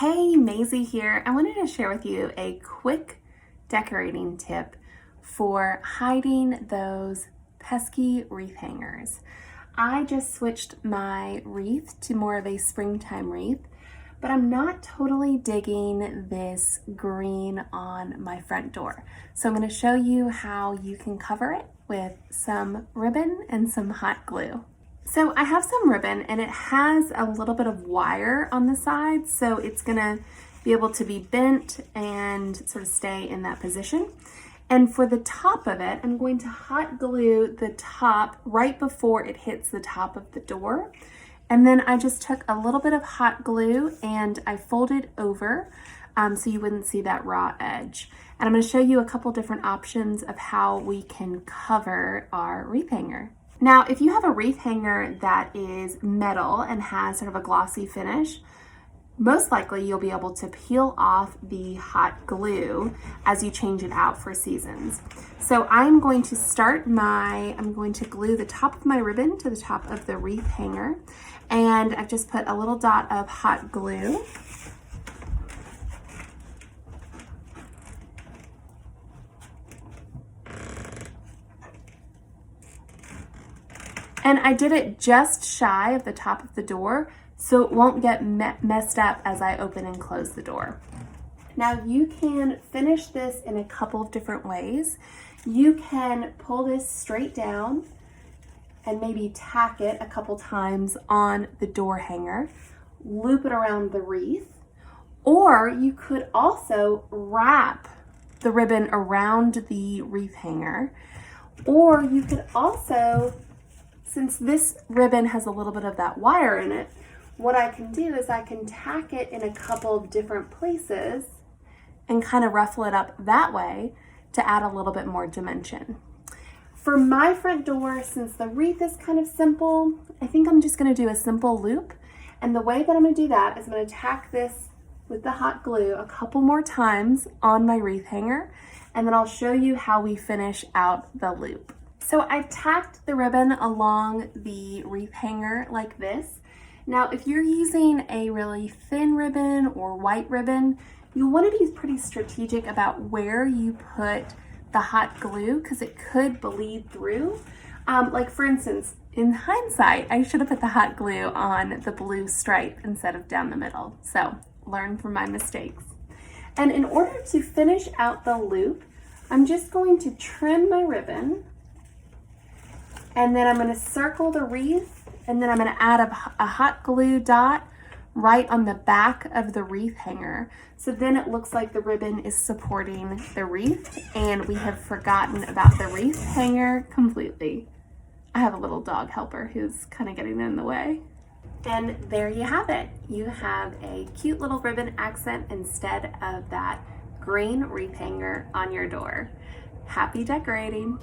Hey, Maisie here. I wanted to share with you a quick decorating tip for hiding those pesky wreath hangers. I just switched my wreath to more of a springtime wreath, but I'm not totally digging this green on my front door. So I'm going to show you how you can cover it with some ribbon and some hot glue. So I have some ribbon and it has a little bit of wire on the side, so it's gonna be able to be bent and sort of stay in that position. And for the top of it, I'm going to hot glue the top right before it hits the top of the door. And then I just took a little bit of hot glue and I folded over so you wouldn't see that raw edge. And I'm gonna show you a couple different options of how we can cover our wreath hanger. Now, if you have a wreath hanger that is metal and has sort of a glossy finish, most likely you'll be able to peel off the hot glue as you change it out for seasons. So I'm going to glue the top of my ribbon to the top of the wreath hanger, and I've just put a little dot of hot glue. And I did it just shy of the top of the door so it won't get messed up as I open and close the door. Now you can finish this in a couple of different ways. You can pull this straight down and maybe tack it a couple times on the door hanger, loop it around the wreath, or you could also wrap the ribbon around the wreath hanger, or you could also, since this ribbon has a little bit of that wire in it, what I can do is I can tack it in a couple of different places and kind of ruffle it up that way to add a little bit more dimension. For my front door, since the wreath is kind of simple, I think I'm just going to do a simple loop. And the way that I'm going to do that is I'm going to tack this with the hot glue a couple more times on my wreath hanger, and then I'll show you how we finish out the loop. So I've tacked the ribbon along the wreath hanger like this. Now, if you're using a really thin ribbon or white ribbon, you'll want to be pretty strategic about where you put the hot glue because it could bleed through. Like for instance, in hindsight, I should have put the hot glue on the blue stripe instead of down the middle. So learn from my mistakes. And in order to finish out the loop, I'm just going to trim my ribbon, and then I'm going to circle the wreath, and then I'm going to add a hot glue dot right on the back of the wreath hanger. So then it looks like the ribbon is supporting the wreath, and we have forgotten about the wreath hanger completely. I have a little dog helper who's kind of getting in the way. And there you have it. You have a cute little ribbon accent instead of that green wreath hanger on your door. Happy decorating.